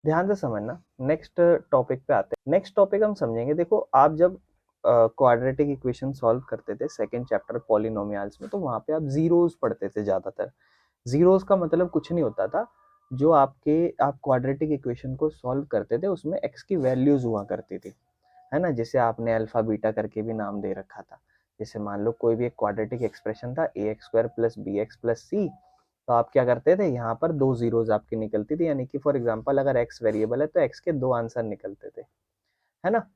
ध्यान से समझना। नेक्स्ट टॉपिक पे आते हैं। नेक्स्ट टॉपिक हम समझेंगे, देखो आप जब क्वाड्रेटिक इक्वेशन सॉल्व करते थे सेकंड चैप्टर पॉलिनोमियल्स में, तो वहां पे आप जीरोस पढ़ते थे ज्यादातर। जीरोस का मतलब कुछ नहीं होता था, जो आप क्वाड्रेटिक इक्वेशन को सॉल्व करते थे उसमें एक्स की वैल्यूज हुआ करती थी, है ना। जैसे आपने अल्फा बीटा करके भी नाम दे रखा था। जैसे मान लो कोई भी एक क्वाड्रेटिक एक्सप्रेशन था A X square plus B X plus C, तो आप क्या करते थे, यहाँ पर दो जीरोज आपकी निकलती थी, यानी कि फॉर एग्जांपल अगर एक्स वेरिएबल है तो एक्स के दो आंसर निकलते थे, है ना।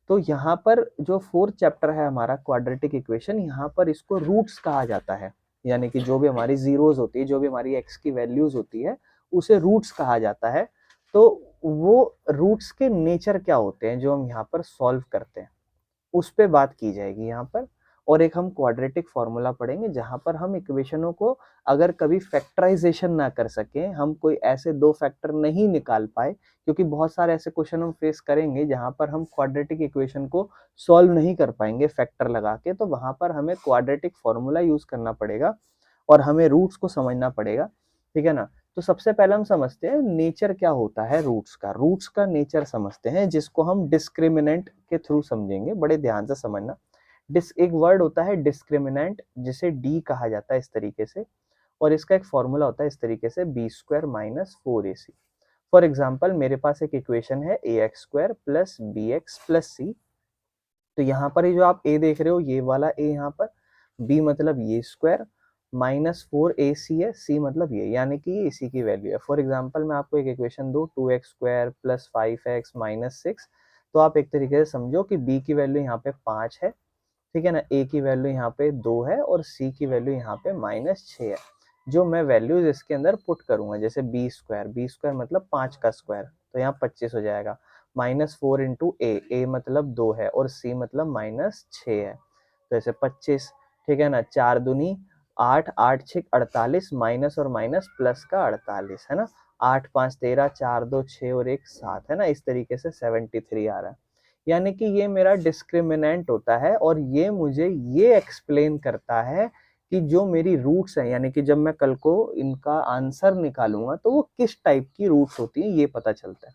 तो यहाँ पर जो फोर्थ चैप्टर है हमारा क्वाड्रेटिक इक्वेशन, यहाँ पर इसको रूट्स कहा जाता है। यानी कि जो भी हमारी जीरोज होती है, जो भी हमारी एक्स की वैल्यूज होती है, उसे रूट्स कहा जाता है। तो वो रूट्स के नेचर क्या होते हैं जो हम यहाँ पर सॉल्व करते हैं, उस पे बात की जाएगी यहाँ पर। और एक हम क्वाड्रेटिक फॉर्मूला पढ़ेंगे जहां पर हम इक्वेशनों को अगर कभी फैक्टराइजेशन ना कर सके, हम कोई ऐसे दो फैक्टर नहीं निकाल पाए, क्योंकि बहुत सारे ऐसे क्वेश्चन हम फेस करेंगे जहां पर हम क्वाड्रेटिक इक्वेशन को सॉल्व नहीं कर पाएंगे फैक्टर लगा के, तो वहां पर हमें क्वाड्रेटिक फॉर्मूला यूज करना पड़ेगा और हमें रूट्स को समझना पड़ेगा, ठीक है ना। तो सबसे पहले हम समझते हैं नेचर क्या होता है रूट्स का। रूट्स का नेचर समझते हैं, जिसको हम डिस्क्रिमिनेंट के थ्रू समझेंगे। बड़े ध्यान से समझना। एक वर्ड होता है डिस्क्रिमिनेंट, जिसे डी कहा जाता है इस तरीके से, और इसका एक फॉर्मूला होता है इस तरीके से, B square minus four A C. For example मेरे पास एक इक्वेशन है A X square plus B X plus C. तो यहाँ पर ये जो आप ए देख रहे हो, ये वाला ए यहाँ पर, बी मतलब ये स्क्वायर, माइनस फोर ए सी है, सी मतलब ये, यानी कि ये इसी की वैल्यू है। फॉर एग्जाम्पल मैं आपको एक इक्वेशन दूँ, two X square plus five X minus six, तो आप एक तरीके से समझो कि बी की वैल्यू यहाँ पे पाँच है, ठीक है ना, ए की वैल्यू यहाँ पे दो है और सी की वैल्यू यहाँ पे माइनस छः है। जो मैं वैल्यूज इसके अंदर पुट करूंगा, जैसे बी स्क्वायर मतलब पाँच का स्क्वायर, तो यहाँ 25 हो जाएगा, माइनस फोर इंटू ए मतलब दो है और सी मतलब माइनस छः है, तो ऐसे 25, ठीक है ना। चार दूनी आठ, आठ छः 48, माइनस और माइनस प्लस का 48, है ना। आठ पाँच 13, चार दो छः और एक सात, है ना। इस तरीके से 73 आ रहा है। यानी कि ये मेरा डिस्क्रिमिनेंट होता है और ये मुझे ये एक्सप्लेन करता है कि जो मेरी रूट्स हैं, यानी कि जब मैं कल को इनका आंसर निकालूंगा तो वो किस टाइप की रूट्स होती हैं, ये पता चलता है।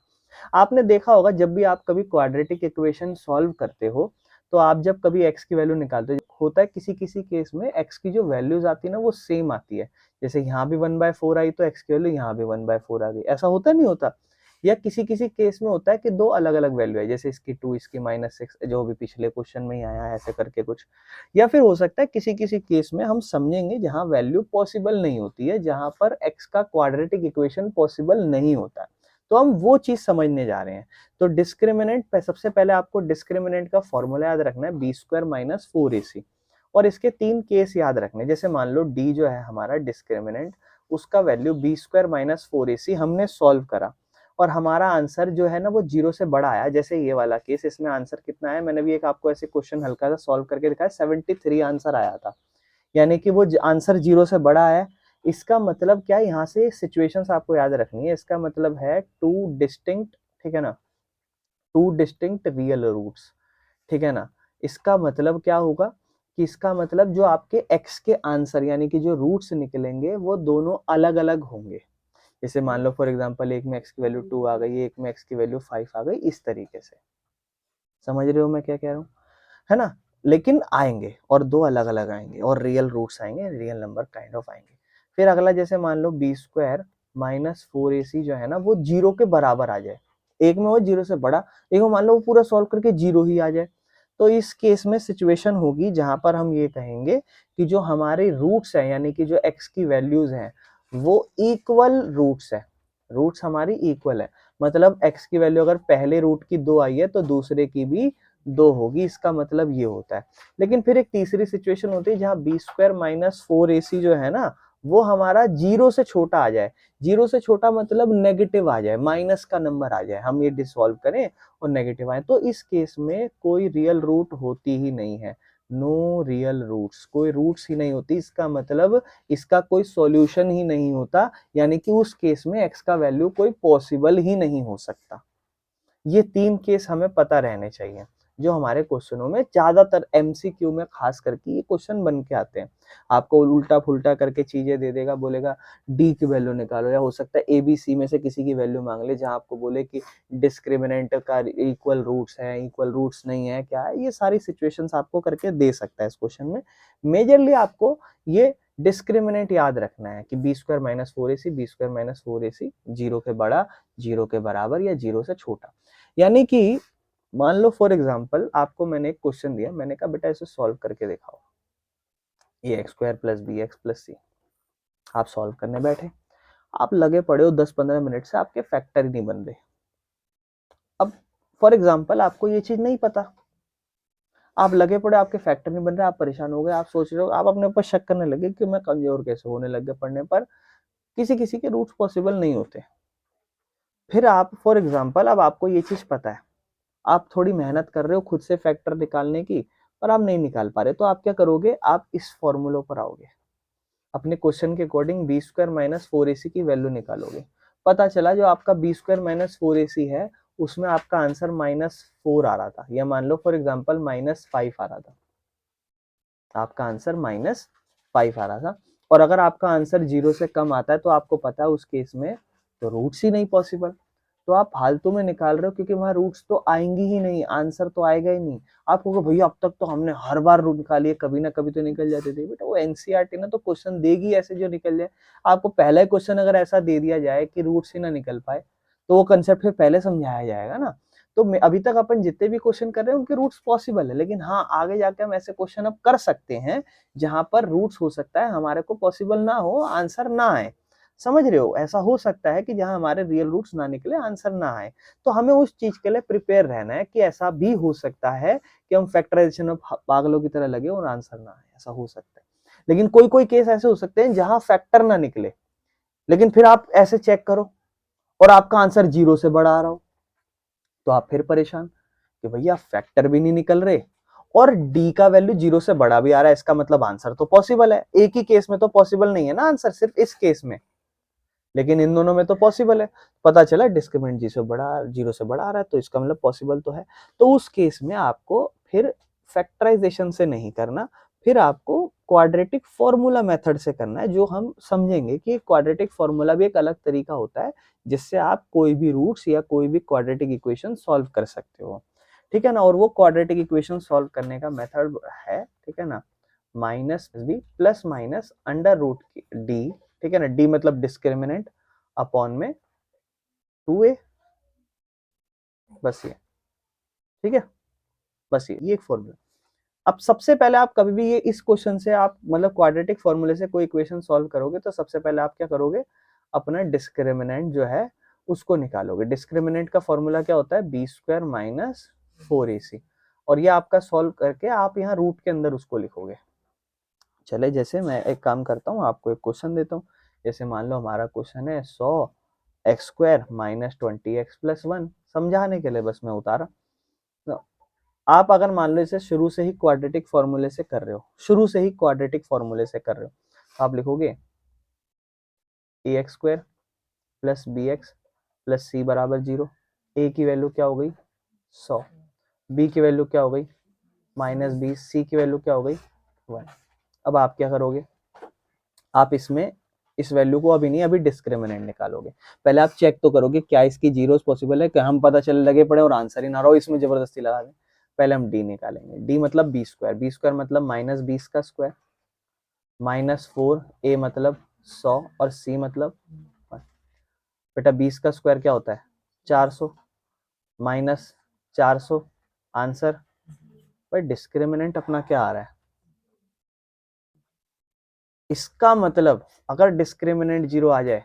आपने देखा होगा जब भी आप कभी क्वाड्रेटिक इक्वेशन सॉल्व करते हो, तो आप जब कभी एक्स की वैल्यू निकालते हो, होता है किसी किसी केस में एक्स की जो वैल्यूज आती है ना वो सेम आती है। जैसे यहाँ भी 1/4 आई तो एक्स की वैल्यू यहाँ भी 1/4 आ गई, ऐसा होता नहीं होता। या किसी किसी केस में होता है कि दो अलग अलग वैल्यू है, जैसे इसकी टू इसकी माइनस सिक्स, जो भी पिछले क्वेश्चन में ही आया है ऐसे करके कुछ। या फिर हो सकता है किसी किसी केस में हम समझेंगे जहां वैल्यू पॉसिबल नहीं होती है, जहां पर एक्स का क्वाड्रेटिक इक्वेशन पॉसिबल नहीं होता, तो हम वो चीज समझने जा रहे हैं। तो डिस्क्रिमिनेंट पे सबसे पहले आपको डिस्क्रिमिनेंट का फॉर्मूला याद रखना है, B square minus four A सी। और इसके तीन केस याद रखने, जैसे मान लो डी जो है हमारा डिस्क्रिमिनेंट, उसका value B square minus four A C हमने सॉल्व करा और हमारा आंसर जो है ना वो जीरो से बड़ा आया। जैसे ये वाला केस, इसमें आंसर कितना है, मैंने भी एक आपको ऐसे क्वेश्चन हल्का सा सॉल्व करके दिखाया, 73 आंसर आया था, यानी कि वो आंसर जीरो से बड़ा है। इसका मतलब क्या है, यहाँ से सिचुएशंस आपको याद रखनी है। इसका मतलब है टू डिस्टिंक्ट, ठीक है ना, टू डिस्टिंक्ट रियल रूट्स, ठीक है ना। इसका मतलब क्या होगा कि इसका मतलब जो आपके x के आंसर यानी कि जो रूट्स निकलेंगे वो दोनों अलग अलग होंगे। जैसे मान लो फॉर एग्जांपल एक में x की वैल्यू टू आ गई, एक में x की वैल्यू फाइव आ गई, इस तरीके से। समझ रहे हो मैं क्या कह रहा हूँ, है ना। लेकिन आएंगे और दो अलग अलग आएंगे और रियल रूट्स आएंगे, रियल नंबर काइंड ऑफ आएंगे। फिर अगला जैसे मान लो B square minus four A सी जो है ना वो जीरो के बराबर आ जाए, एक में वो जीरो से बड़ा, एक में मान लो वो पूरा सॉल्व करके जीरो ही आ जाए, तो इस केस में सिचुएशन होगी जहां पर हम ये कहेंगे कि जो हमारे रूट्स हैं यानी कि जो एक्स की वैल्यूज हैं वो इक्वल रूट्स है। रूट्स हमारी इक्वल है, मतलब एक्स की वैल्यू अगर पहले रूट की दो आई है तो दूसरे की भी दो होगी, इसका मतलब ये होता है। लेकिन फिर एक तीसरी सिचुएशन होती है जहां B square minus four A सी जो है ना वो हमारा जीरो से छोटा आ जाए। जीरो से छोटा मतलब नेगेटिव आ जाए, माइनस का नंबर आ जाए, हम ये डिसॉल्व करें और नेगेटिव आए, तो इस केस में कोई रियल रूट होती ही नहीं है। नो रियल रूट्स, कोई रूट्स ही नहीं होती, इसका मतलब इसका कोई सॉल्यूशन ही नहीं होता, यानी कि उस केस में एक्स का वैल्यू कोई पॉसिबल ही नहीं हो सकता। ये तीन केस हमें पता रहने चाहिए। जो हमारे क्वेश्चनों में ज्यादातर एमसीक्यू में खास करके ये क्वेश्चन बन के आते हैं। आपको उल्टा फुल्टा करके चीजें दे देगा, बोलेगा डी की वैल्यू निकालो, या हो सकता है एबीसी में से किसी की वैल्यू मांग ले, जहां आपको बोले कि डिस्क्रिमिनेंट का इक्वल रूट्स है, इक्वल रूट्स नहीं है, क्या है, ये सारी सिचुएशंस आपको करके दे सकता है इस क्वेश्चन में। मेजरली आपको ये डिस्क्रिमिनेंट याद रखना है कि B square minus 4ac, B square minus 4ac zero के बड़ा, जीरो के बराबर या जीरो से छोटा। यानी कि मान लो फॉर एग्जाम्पल आपको मैंने एक क्वेश्चन दिया, मैंने कहा बेटा इसे सॉल्व करके दिखाओ, ये X square plus B X plus C. आप सॉल्व करने बैठे, आप लगे पड़े हो 10-15 मिनट से, आपके फैक्टर ही नहीं बन रहे। अब फॉर एग्जाम्पल आपको ये चीज नहीं पता, आप लगे पड़े, आपके फैक्टर नहीं बन रहे, आप परेशान हो गए, आप सोच रहे हो, आप अपने ऊपर शक करने लगे कि मैं कमजोर कैसे होने लग गया पढ़ने पर, किसी किसी के रूट्स पॉसिबल नहीं होते। फिर आप फॉर एग्जाम्पल, अब आपको ये चीज पता है, आप थोड़ी मेहनत कर रहे हो खुद से फैक्टर निकालने की, पर आप नहीं निकाल पा रहे, तो आप क्या करोगे, आप इस फॉर्मूलों पर आओगे, अपने क्वेश्चन के according B square minus 4ac की वैल्यू निकालोगे। पता चला जो आपका बी स्क्वायर माइनस 4ac है, उसमें आपका आंसर -4 आ रहा था, या मान लो फॉर एग्जाम्पल -5 आ रहा था, आपका आंसर -5 आ रहा था। और अगर आपका आंसर 0 से कम आता है तो आपको पता है उस केस में तो रूट्स ही नहीं पॉसिबल, तो आप फालतू में निकाल रहे हो, क्योंकि वहां रूट्स तो आएंगी ही नहीं, आंसर तो आएगा ही नहीं। आप कहोगे भैया अब तक तो हमने हर बार रूट निकाली है, कभी ना कभी तो निकल जाते थे। बेटा वो एनसीईआरटी ना तो क्वेश्चन देगी ऐसे जो निकल जाए। आपको पहला क्वेश्चन अगर ऐसा दे दिया जाए कि रूट्स ही ना निकल पाए, तो वो कंसेप्ट फिर पहले समझाया जाएगा ना। तो अभी तक अपन जितने भी क्वेश्चन कर रहे हैं उनके रूट्स पॉसिबल है, लेकिन हाँ आगे जाके हम ऐसे क्वेश्चन अब कर सकते हैं जहां पर रूट्स हो सकता है हमारे को पॉसिबल ना हो, आंसर ना आए। समझ रहे हो, ऐसा हो सकता है कि जहां हमारे रियल रूट्स ना निकले, आंसर ना आए। तो हमें उस चीज के लिए प्रिपेयर रहना है कि ऐसा भी हो सकता है कि हम फैक्टराइजेशन में पागलों की तरह लगे और आंसर ना आए, ऐसा हो सकता है। लेकिन कोई कोई केस ऐसे हो सकते हैं जहां फैक्टर ना निकले, लेकिन फिर आप ऐसे चेक करो और आपका आंसर 0 से बड़ा आ रहा हो, तो आप फिर परेशान कि भैया फैक्टर भी नहीं निकल रहे और डी का वैल्यू 0 से बड़ा भी आ रहा है, इसका मतलब आंसर तो पॉसिबल है। एक ही केस में तो पॉसिबल नहीं है ना आंसर, सिर्फ इस केस में, लेकिन इन दोनों में तो पॉसिबल है। पता चला डिस्क्रिमिनेंट 0 से बड़ा आ रहा है, तो इसका मतलब पॉसिबल तो है। तो उस केस में आपको फिर फैक्टराइजेशन से नहीं करना, फिर आपको क्वाड्रेटिक फॉर्मूला मेथड से करना है, जो हम समझेंगे कि क्वाड्रेटिक फॉर्मूला भी एक अलग तरीका होता है जिससे आप कोई भी रूट्स या कोई भी क्वाड्रेटिक इक्वेशन सॉल्व कर सकते हो, ठीक है ना। और वो क्वाड्रेटिक इक्वेशन सॉल्व करने का मेथड है, ठीक है ना, minus B plus minus under root D, ठीक है ना, डी मतलब डिस्क्रिमिनेंट अपॉन में 2a, बस ये, ठीक है, बस ये एक फॉर्मूला। अब सबसे पहले आप कभी भी ये इस क्वेश्चन से आप मतलब क्वाड्रेटिक फॉर्मूले से कोई इक्वेशन सॉल्व करोगे तो सबसे पहले आप क्या करोगे, अपना डिस्क्रिमिनेंट जो है उसको निकालोगे। डिस्क्रिमिनेंट का फॉर्मूला क्या होता है, बी स्क्वायर माइनस 4ac, और ये आपका सॉल्व करके आप यहाँ रूट के अंदर उसको लिखोगे। चले जैसे मैं एक काम करता हूँ, आपको एक क्वेश्चन देता हूँ। जैसे मान लो हमारा क्वेश्चन है 100x² माइनस 20x प्लस 1, समझाने के लिए बस मैं उतारा। तो आप अगर मान लो इसे शुरू से ही क्वाड्रेटिक फॉर्मूले से कर रहे हो, शुरू से ही क्वाड्रेटिक फॉर्मूले से कर रहे हो, तो आप लिखोगे ax² plus bx plus c बराबर 0। a की वैल्यू क्या हो गई 100, b की वैल्यू क्या हो गई -20, c की वैल्यू क्या हो गई 1। अब आप क्या करोगे, आप इसमें इस वैल्यू को अभी नहीं, अभी डिस्क्रिमिनेंट निकालोगे। पहले आप चेक तो करोगे क्या इसकी जीरोस पॉसिबल है, कि हम पता चले लगे पड़े और आंसर ही ना रहो, इसमें जबरदस्ती लगा दें। पहले हम डी निकालेंगे, डी मतलब बी स्क्वायर, बी स्क्वायर मतलब -20 का स्क्वायर, -4, ए मतलब 100 और सी मतलब 1। बेटा 20 का स्क्वायर क्या होता है 400, माइनस 400 आंसर। भाई डिस्क्रिमिनेंट अपना क्या आ रहा है, इसका मतलब अगर डिस्क्रिमिनेंट 0 आ जाए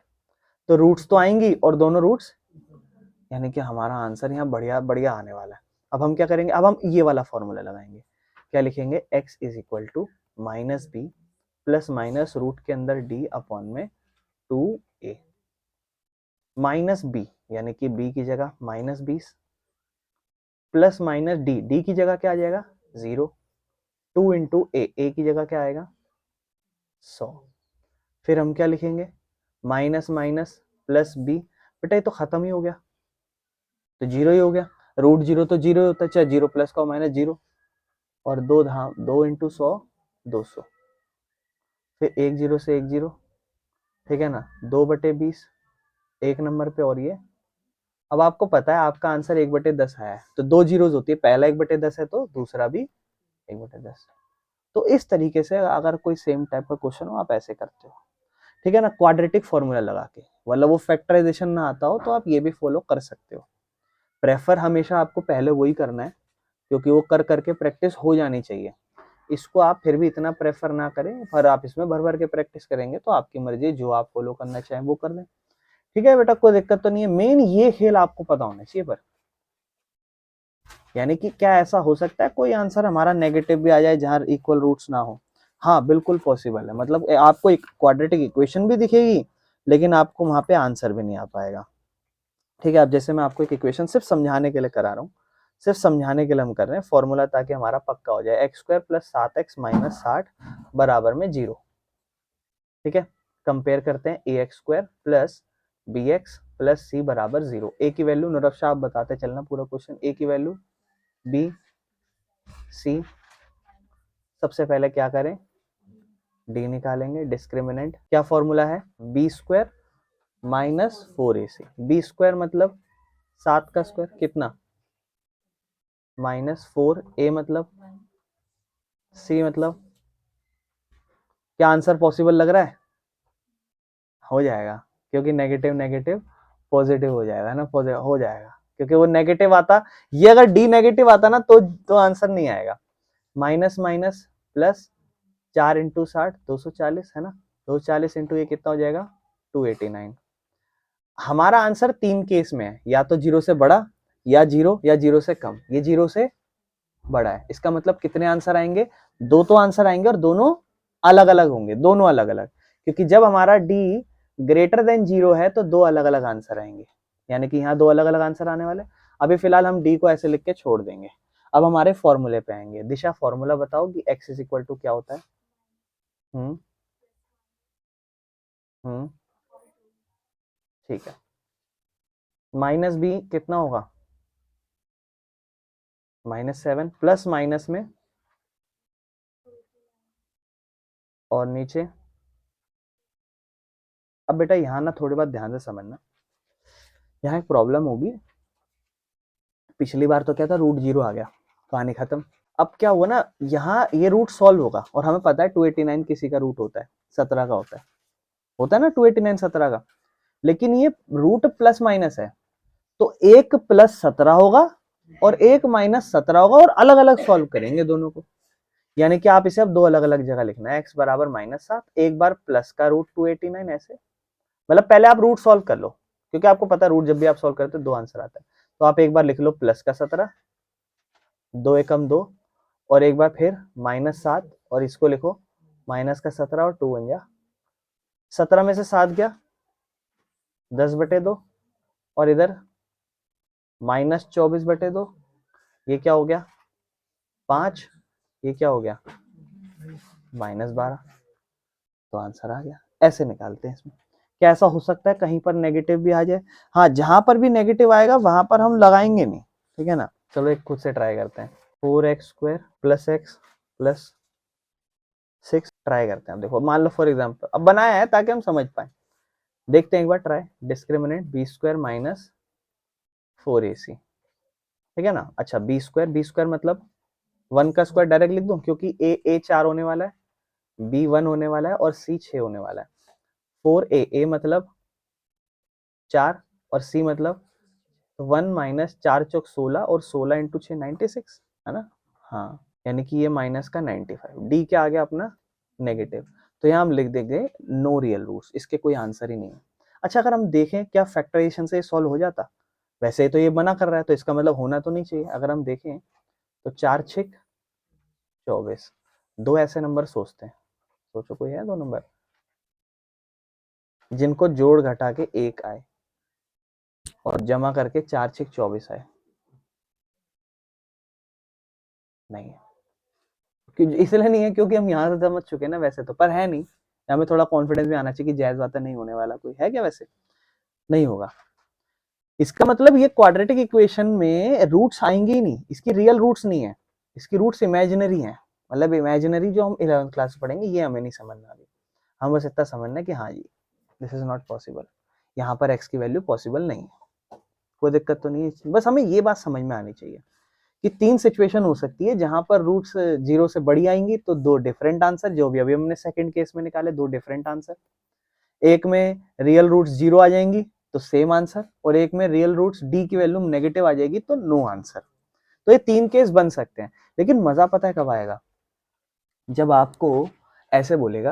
तो रूट्स तो आएंगी और दोनों रूट्स, यानी कि हमारा आंसर यहाँ बढ़िया बढ़िया आने वाला है। अब हम क्या करेंगे, अब हम ये वाला फॉर्मूला लगाएंगे, क्या लिखेंगे, x is equal to minus B plus minus root के अंदर d अपॉन में 2a माइनस बी, यानी कि b की जगह -20 प्लस माइनस d की जगह क्या आ जाएगा 0, 2 इंटू ए की जगह क्या आएगा 100। फिर हम क्या लिखेंगे, माइनस माइनस प्लस बी, बेटा ये तो खत्म ही हो गया, तो 0 ही हो गया। रूट जीरो तो जीरो होता है, चाहे जीरो प्लस का माइनस जीरो, और दो धाम 2 इंटू 100 200, फिर एक जीरो से एक जीरो, ठीक है ना, 2/20 एक नंबर पे। और ये अब आपको पता है आपका आंसर 1/10 आया है, तो दो जीरोज होती है, पहला 1/10 है तो दूसरा भी 1/10। तो इस तरीके से अगर कोई सेम टाइप का क्वेश्चन हो आप ऐसे करते हो, ठीक है ना, क्वाड्रेटिक फॉर्मूला लगा के, मतलब वो फैक्टराइजेशन ना आता हो तो आप ये भी फॉलो कर सकते हो। प्रेफर हमेशा आपको पहले वही करना है, क्योंकि वो कर करके प्रैक्टिस हो जानी चाहिए। इसको आप फिर भी इतना प्रेफर ना करें, पर आप इसमें भर भर के प्रैक्टिस करेंगे तो आपकी मर्जी, जो आप फॉलो करना चाहें वो कर लें। ठीक है बेटा, कोई दिक्कत तो नहीं है, मेन ये खेल आपको पता होना चाहिए। पर यानी कि क्या ऐसा हो सकता है कोई आंसर हमारा नेगेटिव भी आ जाए जहां इक्वल रूट्स ना हो? हाँ बिल्कुल पॉसिबल है, मतलब आपको एक क्वाड्रेटिक इक्वेशन भी दिखेगी लेकिन आपको वहां पे आंसर भी नहीं आ पाएगा। ठीक है, अब जैसे मैं आपको एक इक्वेशन सिर्फ समझाने के लिए करा रहा हूँ, सिर्फ समझाने के लिए हम कर रहे हैं फॉर्मूला, ताकि हमारा पक्का हो जाए। X square plus 7x minus 60 बराबर में 0। ठीक है, कंपेयर करते हैं A X square plus B X plus C बराबर 0। ए की वैल्यू नौरव शाह आप बताते चलना पूरा क्वेश्चन। ए की वैल्यू बी सी, सबसे पहले क्या करें, डी निकालेंगे, डिस्क्रिमिनेंट क्या फॉर्मूला है, B square minus 4ac। B square मतलब 7 का स्क्वायर कितना, माइनस 4, ए मतलब, सी मतलब, क्या आंसर पॉसिबल लग रहा है? हो जाएगा, क्योंकि नेगेटिव नेगेटिव पॉजिटिव हो जाएगा ना, पॉजिटिव हो जाएगा, क्योंकि वो नेगेटिव आता, ये अगर डी नेगेटिव आता ना तो आंसर नहीं आएगा। माइनस माइनस प्लस, 4 इंटू 60 240 है ना, 240 इंटू ये कितना हो जाएगा 289। हमारा आंसर तीन केस में है, या तो जीरो से बड़ा, या जीरो से कम। ये जीरो से बड़ा है, इसका मतलब कितने आंसर आएंगे, दो तो आंसर आएंगे, और दोनों अलग अलग होंगे, दोनों अलग अलग, क्योंकि जब हमारा डी ग्रेटर देन जीरो है तो दो अलग अलग आंसर आएंगे, यानी कि यहाँ दो अलग अलग आंसर आने वाले। अभी फिलहाल हम डी को ऐसे लिख के छोड़ देंगे। अब हमारे फॉर्मूले पे आएंगे। दिशा फॉर्मूला बताओ कि x इज इक्वल टू क्या होता है। हम्म हम्म ठीक है, माइनस बी कितना होगा, -7, प्लस माइनस में, और नीचे। अब बेटा यहाँ ना थोड़ी बात ध्यान से समझना, यहाँ एक प्रॉब्लम होगी। पिछली बार तो क्या था, रूट जीरो आ गया, कहानी खत्म। अब क्या हुआ ना, यहाँ ये रूट सॉल्व होगा, और हमें पता है 289 किसी का रूट होता है, 17 का होता है ना 289 17 का। लेकिन ये रूट प्लस माइनस है, तो एक प्लस 17 होगा और एक माइनस 17 होगा, और अलग अलग सॉल्व करेंगे दोनों को। यानी कि आप इसे अब दो अलग अलग जगह लिखना है, x बराबर -7, एक बार प्लस का रूट 289 ऐसे, मतलब पहले आप रूट सॉल्व कर लो, क्योंकि आपको पता रूट जब भी आप सॉल्व करते हो दो आंसर आता है। तो आप एक बार लिख लो प्लस का 17, 2 एकम 2, और एक बार फिर -7, और इसको लिखो माइनस का 17, और 2 बन जा 17 में से 7 गया 10/2, और इधर -24/2, ये क्या हो गया 5, ये क्या हो गया -12, तो आंसर आ गया। ऐसे निकालते हैं इसमें। क्या ऐसा हो सकता है कहीं पर नेगेटिव भी आ जाए? हाँ, जहां पर भी नेगेटिव आएगा वहां पर हम लगाएंगे नहीं, ठीक है ना। चलो एक खुद से ट्राई करते हैं, 4x² plus x plus 6 try करते हैं। देखो मान लो फॉर एग्जाम्पल, अब बनाया है ताकि हम समझ पाए, देखते हैं एक बार try. Discriminant b² minus 4ac, ठीक है ना। अच्छा b² मतलब 1 का स्क्वायर डायरेक्ट लिख दूं, क्योंकि a 4 होने वाला है, b 1 होने वाला है, और c 6 होने वाला है। 4a मतलब 4, और c मतलब 1 माइनस 4 चौक 16, और 16 इंटू 6 96, है ना। हाँ, यानी कि ये माइनस का 95। डी क्या आ गया अपना, नेगेटिव। तो यहाँ हम लिख देंगे नो रियल रूट्स, इसके कोई आंसर ही नहीं है। अच्छा, अगर हम देखें क्या फैक्टराइजेशन से सॉल्व हो जाता, वैसे ही तो ये मना कर रहा है, तो इसका मतलब होना तो नहीं चाहिए। अगर हम देखें तो 4 6 24, दो ऐसे नंबर सोचते हैं, सोचो कोई है दो नंबर जिनको जोड़ घटा के 1 आए और जमा करके 4 6 24 आए? नहीं है, इसलिए नहीं है क्योंकि हम यहाँ से समझ चुके हैं ना, वैसे तो, पर है नहीं। हमें थोड़ा कॉन्फिडेंस भी आना चाहिए कि जायज बात है, नहीं होने वाला कोई है क्या, वैसे नहीं होगा। इसका मतलब ये क्वाड्रेटिक इक्वेशन में रूट्स आएंगे ही नहीं, इसकी रियल रूट्स नहीं है, इसकी रूट्स इमेजिनरी हैं। मतलब इमेजिनरी जो हम 11th क्लास में पढ़ेंगे ये हमें नहीं समझना अभी, हम बस इतना समझना है कि हाँ जी दिस इज नॉट पॉसिबल, यहाँ पर x की वैल्यू पॉसिबल नहीं है, कोई दिक्कत तो नहीं है। बस हमें ये बात समझ में आनी चाहिए कि 3 सिचुएशन हो सकती है जहां पर रूट्स 0 से बड़ी आएंगी तो 2 डिफरेंट आंसर, जो भी अभी हमने सेकंड केस में निकाले 2 डिफरेंट आंसर। एक में रियल रूट्स 0 आ जाएंगी तो सेम आंसर, और एक में रियल रूट्स d की वैल्यू नेगेटिव आ जाएगी तो नो आंसर। तो ये 3 केस बन सकते हैं। लेकिन मजा पता है कब आएगा, जब आपको ऐसे बोलेगा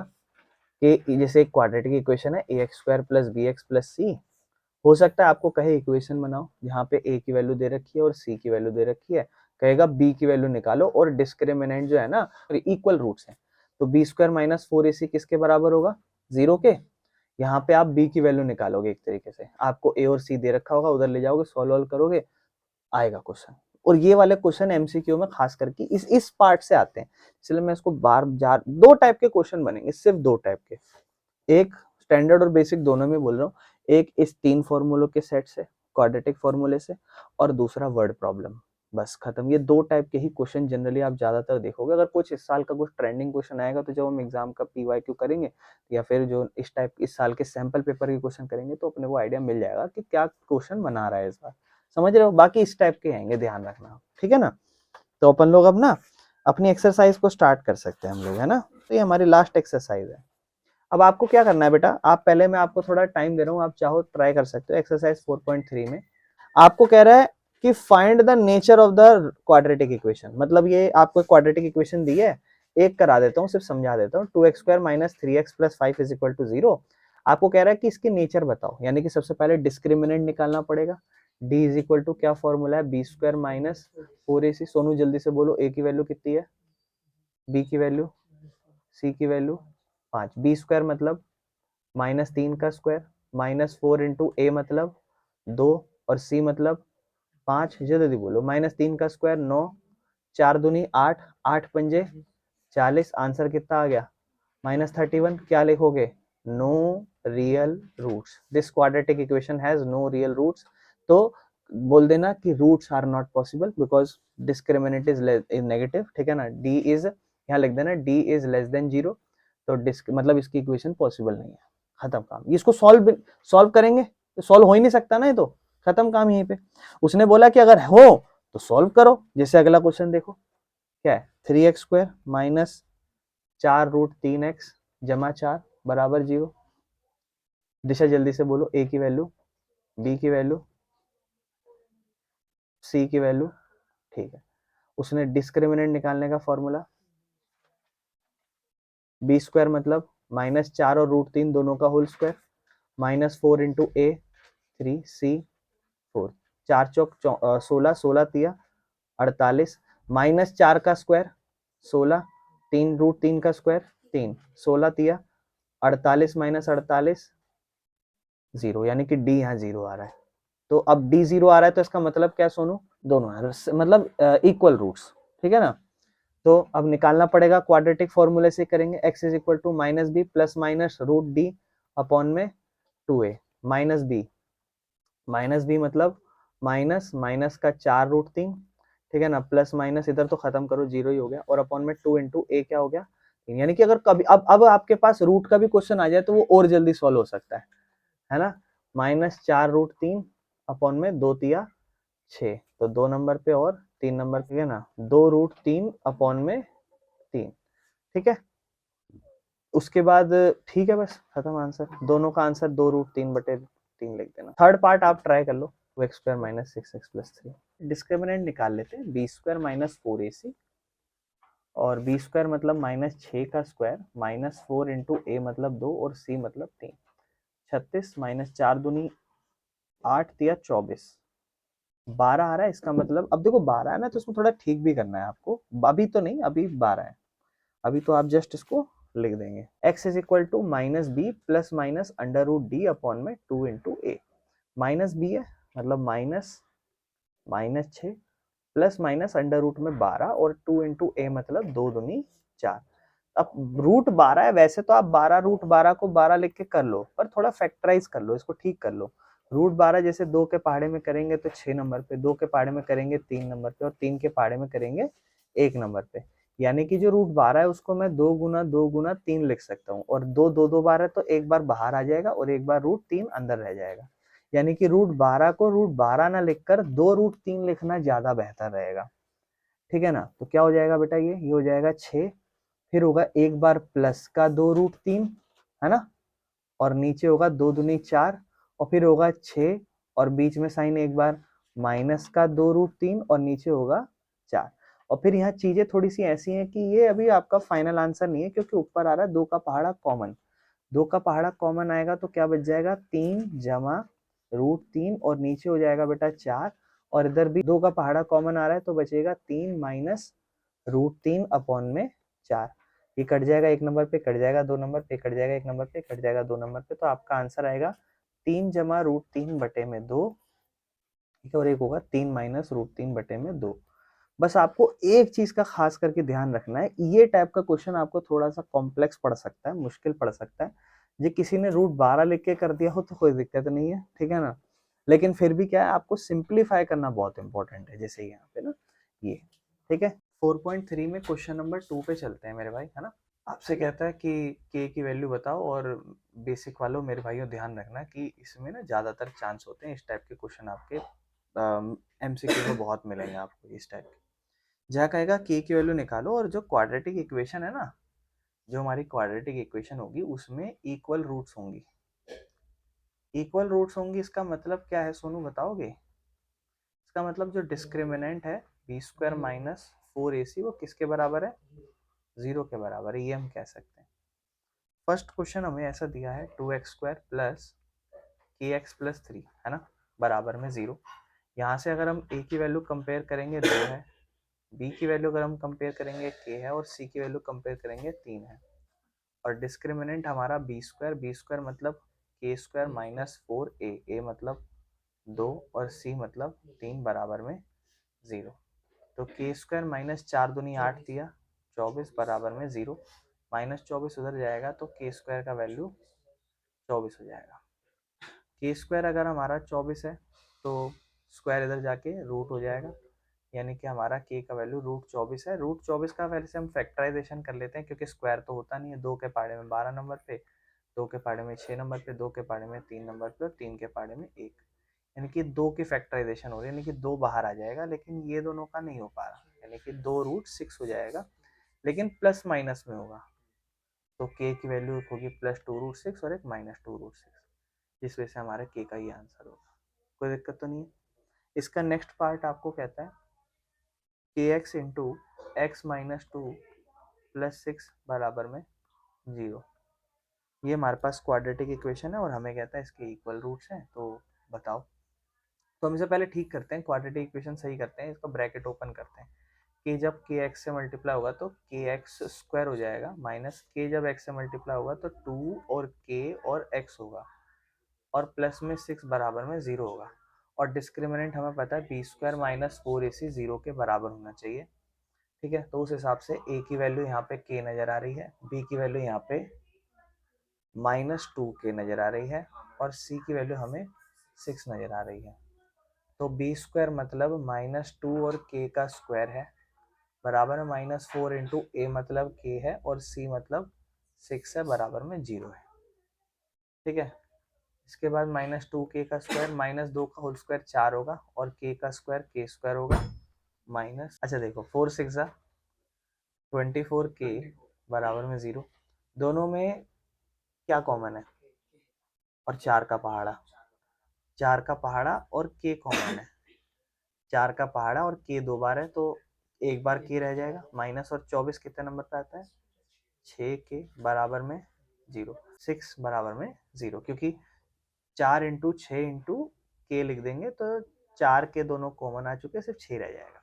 कि जैसे एक क्वाड्रेटिक इक्वेशन है ax² + bx + c, हो सकता है आपको कहे इक्वेशन बनाओ जहाँ पे a की वैल्यू दे रखी है और c की वैल्यू दे रखी है, कहेगा b की वैल्यू निकालो और डिस्क्रिमिनेंट जो है ना इक्वल रूट्स है, तो b² - 4ac किसके बराबर होगा, 0 के। यहाँ पे आप b की वैल्यू निकालोगे, एक तरीके से आपको a और c दे रखा होगा, उधर ले जाओगे सॉल्व करोगे, आएगा क्वेश्चन। और ये वाले क्वेश्चन एमसीक्यू में खास करके इस पार्ट से आते हैं, इसलिए मैं इसको बार बार 2 टाइप के क्वेश्चन बनेंगे, सिर्फ 2 टाइप के, एक स्टैंडर्ड और बेसिक दोनों में बोल रहा हूँ, एक इस 3 फॉर्मूलों के सेट से, क्वाड्रेटिक फॉर्मूले से, और दूसरा वर्ड प्रॉब्लम, बस खत्म। ये 2 टाइप के ही क्वेश्चन जनरली आप ज्यादातर देखोगे। अगर कुछ इस साल का कुछ ट्रेंडिंग क्वेश्चन आएगा तो जब हम एग्जाम का पीवाईक्यू करेंगे या फिर जो इस साल के सैंपल पेपर के क्वेश्चन करेंगे तो अपने को आइडिया मिल जाएगा कि क्या क्वेश्चन बना रहा है इस बार, समझ रहे हो। बाकी इस टाइप के आएंगे, ध्यान रखना, ठीक है ना। तो अपन लोग अब ना अपनी एक्सरसाइज को स्टार्ट कर सकते हैं हम लोग, है ना। तो ये हमारी लास्ट एक्सरसाइज है। अब आपको क्या करना है बेटा, आप पहले मैं आपको थोड़ा टाइम दे रहा हूँ, आप चाहो ट्राई कर सकते हो। एक्सरसाइज 4.3 में आपको कह रहा है कि find the nature of the quadratic equation. मतलब ये आपको क्वाड्रेटिक इक्वेशन दी है, एक करा देता हूँ, सिर्फ समझा देता हूँ। 2x² - 3x + 5 = 0। आपको कह रहा है कि इसकी नेचर बताओ, यानी कि सबसे पहले डिस्क्रिमिनेंट निकालना पड़ेगा। d = क्या फॉर्मूला है, b² - 4ac। सोनू जल्दी से बोलो, a की वैल्यू कितनी है, b की वैल्यू, c की वैल्यू 5। b² मतलब -3 का स्क्वायर, -4 × a मतलब 2 और c मतलब 5। जल्दी बोलो, -3 का स्क्वायर 9, 4 दूनी 8, 8 पंजे 40। आंसर कितना आ गया, -31। क्या लिखोगे, no real roots, this quadratic equation has no real roots. तो बोल देना कि roots are not possible because discriminant is negative, ठीक है ना। डी इज, यहाँ लिख देना डी इज लेस देन 0, तो मतलब इसकी इक्वेशन पॉसिबल नहीं है, खत्म काम। इसको सॉल्व करेंगे तो सॉल्व हो ही नहीं सकता ना, ये तो खत्म काम यहीं पे। उसने बोला कि अगर हो तो सॉल्व करो। जैसे अगला क्वेश्चन देखो, क्या है, 3x² - 4√3x + 4 = 0। दिशा जल्दी से बोलो, a की वैल्यू, b की वैल्यू, c की वैल्यू, ठीक है। उसने डिस्क्रिमिनेंट निकालने का फॉर्मूला, b² मतलब -4 और √3 दोनों का होल स्क्वायर, -4 × a 3 c 4, 4 चौक 16, 16 तिया 48, -4 का स्क्वायर 16, 3 √3 का स्क्वायर 3, 16 तिया 48 - 48 0, यानी कि डी यहाँ 0 आ रहा है। तो अब डी 0 आ रहा है तो इसका मतलब क्या सोनू, दोनों है, मतलब इक्वल रूट्स, ठीक है ना। तो अब निकालना पड़ेगा, क्वाड्रेटिक फॉर्मूले से करेंगे। x = -b ± √d अपॉन में 2a, -b मतलब माइनस माइनस का 4√3, ठीक है ना, प्लस माइनस इधर तो खत्म करो, 0 ही हो गया, और अपॉन में 2 × a क्या हो गया, यानी कि अगर कभी अब आपके पास रूट का भी क्वेश्चन आ जाए तो वो और जल्दी सॉल्व हो सकता है ना। -4√3 अपॉन में 2 तिया 6, तो 2 नंबर पे और 3 नंबर पे, है ना, 2√3 अपॉन में 3, ठीक है। उसके बाद ठीक है, बस खत्म आंसर, दोनों का आंसर 2√3/3 लिख देना। थर्ड पार्ट आप ट्राई कर लो, 2x² - 6x + 3। डिस्क्रिमिनेंट निकाल लेते हैं, b² - 4ac, और b² मतलब -6 का स्क्वायर, -4 × a मतलब 2 और c मतलब 3, 36 -4 दूनी 8 तिया 24, 12 आ रहा है। इसका मतलब अब देखो 12 है ना, तो इसमें थोड़ा ठीक भी करना है आपको, अभी तो नहीं, अभी 12 है, अभी तो आप जस्ट इसको लिख देंगे। x = -b ± √d अपॉन में 2 × a, -b है मतलब -6 प्लस माइनस अंडर रूट में 12 और 2 × a मतलब 2 दूनी 4। अब रूट 12 है, वैसे तो आप 12 √12 को 12 लिख के कर लो, पर थोड़ा फैक्टराइज कर लो, इसको ठीक कर लो। √12 जैसे 2 के पहाड़े में करेंगे तो 6 नंबर पे, 2 के पहाड़े में करेंगे 3 नंबर पे, और 3 के पहाड़े में करेंगे 1 नंबर पे। यानी कि जो √12 है उसको मैं 2 गुना लिख सकता हूँ, और 2 बार है तो एक बार बाहर आ जाएगा और एक बार √3 अंदर रह जाएगा। यानी कि √12 को √12 ना लिखकर 2 √3 लिखना ज्यादा बेहतर रहेगा। ठीक है ना? तो क्या हो जाएगा बेटा, ये हो जाएगा 6, फिर होगा एक बार प्लस का 2 √3, है ना, और नीचे होगा 2 दूनी 4, और फिर होगा 6, और बीच में साइन एक बार माइनस का 2 √3, और नीचे होगा 4। और फिर यहाँ चीजें थोड़ी सी ऐसी हैं कि ये अभी आपका फाइनल आंसर नहीं है, क्योंकि ऊपर आ रहा है 2 का पहाड़ा कॉमन। 2 का पहाड़ा कॉमन आएगा तो क्या बच जाएगा, 3 जमा √3, और नीचे हो जाएगा बेटा 4, और इधर भी 2 का पहाड़ा कॉमन आ रहा है तो बचेगा 3 माइनस √3 अपॉन में 4। ये कट जाएगा 1 नंबर पे, कट जाएगा 2 नंबर पे, कट जाएगा 1 नंबर पे, कट जाएगा 2 नंबर पे, तो आपका आंसर आएगा 3 जमा √3 बटे में 2। ठीक है, और एक होगा 3 माइनस √3 बटे में 2। बस आपको एक चीज का खास करके ध्यान रखना है, ये टाइप का क्वेश्चन आपको थोड़ा सा कॉम्प्लेक्स पड़ सकता है, मुश्किल पड़ सकता है। जो किसी ने √12 लिख के कर दिया हो तो कोई दिक्कत नहीं है, ठीक है ना, लेकिन फिर भी क्या है, आपको सिंप्लीफाई करना बहुत इंपॉर्टेंट है, जैसे यहाँ पे ना ये। ठीक है, 4.3 में क्वेश्चन नंबर 2 पे चलते हैं मेरे भाई, है ना। आपसे कहता है कि के की वैल्यू बताओ, और बेसिक वालों मेरे भाइयों ध्यान रखना कि इसमें ना ज्यादातर चांस होते हैं इस टाइप के क्वेश्चन आपके एमसीक्यू में बहुत मिलेंगे आपको इस टाइप के। जहाँ कहेगा के की वैल्यू निकालो, और जो क्वाड्रेटिक इक्वेशन है ना, जो हमारी क्वाड्रेटिक इक्वेशन होगी उसमें इक्वल रूट्स होंगी। इक्वल रूट्स होंगी इसका मतलब क्या है सोनू, बताओगे? इसका मतलब जो डिस्क्रिमिनेंट है b² माइनस 4ac वो किसके बराबर है, 0 के बराबर है, ये हम कह सकते हैं। फर्स्ट क्वेश्चन हमें ऐसा दिया है 2x² प्लस kx+3, है ना, बराबर में 0। यहाँ से अगर हम a की वैल्यू कंपेयर करेंगे 2 है, b की वैल्यू अगर हम कंपेयर करेंगे k है, और c की वैल्यू कंपेयर करेंगे 3 है, और डिस्क्रिमिनेंट हमारा b² मतलब k² माइनस 4a, a मतलब 2 और c मतलब 3 बराबर में 0। तो k² माइनस 4 दूनी 8 दिया 24 बराबर में 0, -24 उधर जाएगा तो k² का वैल्यू 24 हो जाएगा। k² अगर हमारा 24 है तो स्क्वायर इधर जाके रूट हो जाएगा, यानी कि हमारा k का वैल्यू √24 है। √24 का वैसे हम फैक्टराइजेशन कर लेते हैं, क्योंकि स्क्वायर तो होता नहीं है। 2 के पहाड़े में 12 नंबर पे, 2 के पहाड़े में 6 नंबर पे, 2 के पहाड़े में 3 नंबर पे, और 3 के पहाड़े में 1, यानी कि 2 की फैक्टराइजेशन हो रही है, यानी कि 2 बाहर आ जाएगा, लेकिन ये दोनों का नहीं हो पा रहा, यानी कि 2 √6 हो जाएगा, लेकिन प्लस माइनस में होगा। तो k की वैल्यू होगी +2 √6 और एक -2 √6, जिस वजह से हमारे k का ये आंसर होगा। कोई दिक्कत तो नहीं है। इसका नेक्स्ट पार्ट आपको कहता है kx इंटू x-2 + 6 बराबर में 0। ये हमारे पास क्वाड्रेटिक इक्वेशन है, और हमें कहता है इसके इक्वल रूट्स हैं, तो बताओ। तो हम इसे पहले ठीक करते हैं, क्वाड्रेटिक इक्वेशन सही करते हैं, इसका ब्रैकेट ओपन करते हैं। k जब kx से मल्टीप्लाई होगा तो kx² हो जाएगा, माइनस k जब x से मल्टीप्लाई होगा तो 2 और k और x होगा, और प्लस में 6 बराबर में 0 होगा। और डिस्क्रिमिनेंट हमें पता है b² माइनस 4ac 0 के बराबर होना चाहिए। ठीक है, तो उस हिसाब से a की वैल्यू यहाँ पे k नजर आ रही है, b की वैल्यू यहाँ पे -2k नजर आ रही है, और c की वैल्यू हमें 6 नजर आ रही है। तो b² मतलब -2 और k का स्क्वायर है, बराबर में -4 इंटू a मतलब k है, और c मतलब 6 है, बराबर में 0 है। ठीक है, इसके बाद -2k का स्क्वायर -2 का होल स्क्वायर 4 होगा, और k का स्क्वायर k² होगा, माइनस, अच्छा देखो 4 6 24k बराबर में 0। दोनों में क्या कॉमन है, और 4 का पहाड़ा, 4 का पहाड़ा और k कॉमन है। 4 का पहाड़ा और k 2 बार है, तो एक बार k रह जाएगा, माइनस, और 24 कितने नंबर पे आता है, 6k बराबर में 0, 6 बराबर में 0, क्योंकि 4 इंटू 6 इंटू k लिख देंगे तो 4 के दोनों कॉमन आ चुके, सिर्फ 6 रह जाएगा।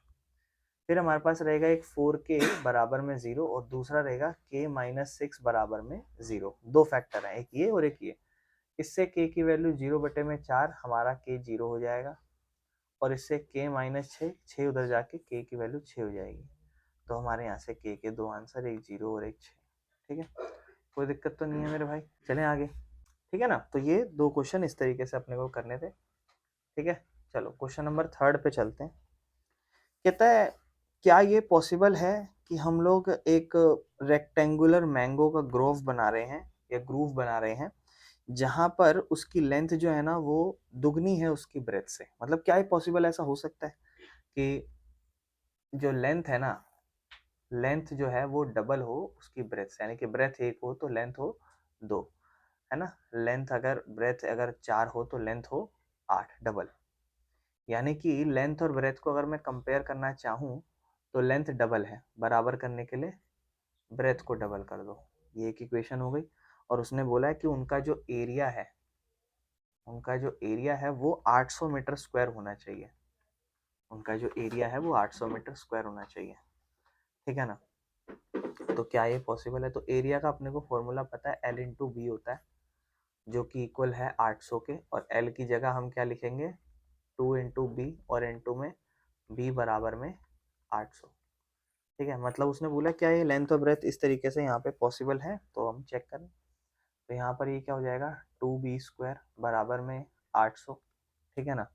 फिर हमारे पास रहेगा एक 4k बराबर में 0, और दूसरा रहेगा k -6 बराबर में 0। दो फैक्टर है, एक ये और एक ये। इससे k की वैल्यू 0/4, हमारा k 0 हो जाएगा, और इससे k -6, 6 उधर जाके k की वैल्यू 6 हो जाएगी। तो हमारे यहाँ से k के दो आंसर, एक 0 और एक 6। ठीक है, कोई दिक्कत तो नहीं है मेरे भाई, चलें आगे। ठीक है ना। तो ये 2 क्वेश्चन इस तरीके से अपने को करने थे, ठीक है। चलो क्वेश्चन नंबर 3 पे चलते हैं। कहता है क्या ये पॉसिबल है कि हम लोग एक रेक्टेंगुलर मैंगो का ग्रोव बना रहे हैं या ग्रूव बना रहे हैं, जहां पर उसकी लेंथ जो है ना वो दुगनी है उसकी ब्रेथ से। मतलब क्या ये पॉसिबल, ऐसा हो सकता है कि जो लेंथ है ना, लेंथ जो है वो डबल हो उसकी ब्रेथ से, यानी कि ब्रेथ 1 हो तो लेंथ हो 2, है ना। लेंथ अगर ब्रेथ अगर 4 हो तो लेंथ हो 8, डबल। यानी कि लेंथ और ब्रेथ को अगर मैं कंपेयर करना चाहूँ तो लेंथ डबल है, बराबर करने के लिए ब्रेथ को डबल कर दो। ये एक इक्वेशन हो गई। और उसने बोला है कि उनका जो एरिया है वो 800 मीटर स्क्वायर होना चाहिए। उनका जो एरिया है वो 800 मीटर स्क्वायर होना चाहिए, ठीक है ना। तो क्या ये पॉसिबल है? तो एरिया का अपने को फॉर्मूला पता है, एल इंटू बी होता है, जो कि इक्वल है 800 के। और एल की जगह हम क्या लिखेंगे, 2 इंटू बी, और इंटू में बी बराबर में 800, ठीक है। मतलब उसने बोला क्या ये लेंथ और ब्रेथ इस तरीके से यहाँ पे पॉसिबल है, तो हम चेक करें। तो यहाँ पर ये क्या हो जाएगा, 2b² बराबर में 800, ठीक है ना।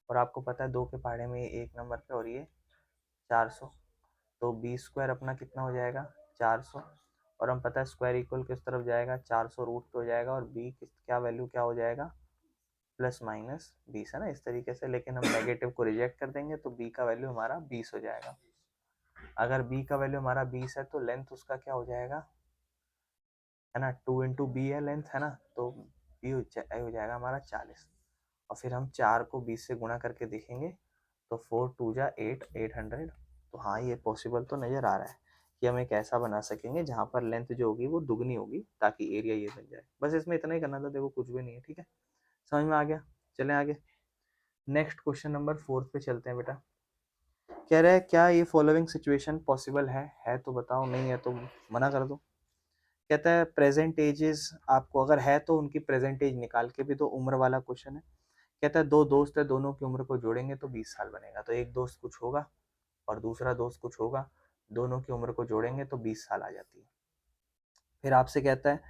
और आपको पता है 2 के पहाड़े में ये 1 नंबर पे और ये 400, तो b² अपना कितना हो जाएगा, 400। और हम पता है स्क्वायर इक्वल किस तरफ जाएगा, 400 रूट पे हो जाएगा, और b क्या वैल्यू क्या हो जाएगा, प्लस माइनस 20, है ना, इस तरीके से। लेकिन हम नेगेटिव को रिजेक्ट कर देंगे तो b का वैल्यू हमारा 20 हो जाएगा। अगर b का वैल्यू हमारा 20 है तो लेंथ उसका क्या हो जाएगा, है ना, 2 इंटू बी है लेंथ, है ना, तो b हो जाएगा हमारा 40। और फिर हम 4 को 20 से गुणा करके देखेंगे तो 4 2 जा 8, 800। तो हाँ ये पॉसिबल तो नज़र आ रहा है कि हम एक ऐसा बना सकेंगे जहाँ पर लेंथ जो होगी वो दुगनी होगी, ताकि एरिया ये बन जाए। बस इसमें इतना ही करना था, देखो कुछ भी नहीं है, ठीक है, समझ में आ गया। चलें आगे, नेक्स्ट क्वेश्चन नंबर 4 पे चलते हैं बेटा। कह रहा है क्या ये फॉलोइंग सिचुएशन पॉसिबल है तो बताओ, नहीं है तो मना कर दो। कहता है प्रेजेंट एजेस, आपको अगर है तो उनकी प्रेजेंट एज निकाल के भी, तो उम्र वाला क्वेश्चन है। कहता है 2 दोस्त है, दोनों की उम्र को जोड़ेंगे तो 20 साल बनेगा। तो एक दोस्त कुछ होगा और दूसरा दोस्त कुछ होगा, दोनों की उम्र को जोड़ेंगे तो 20 साल आ जाती है। फिर आपसे कहता है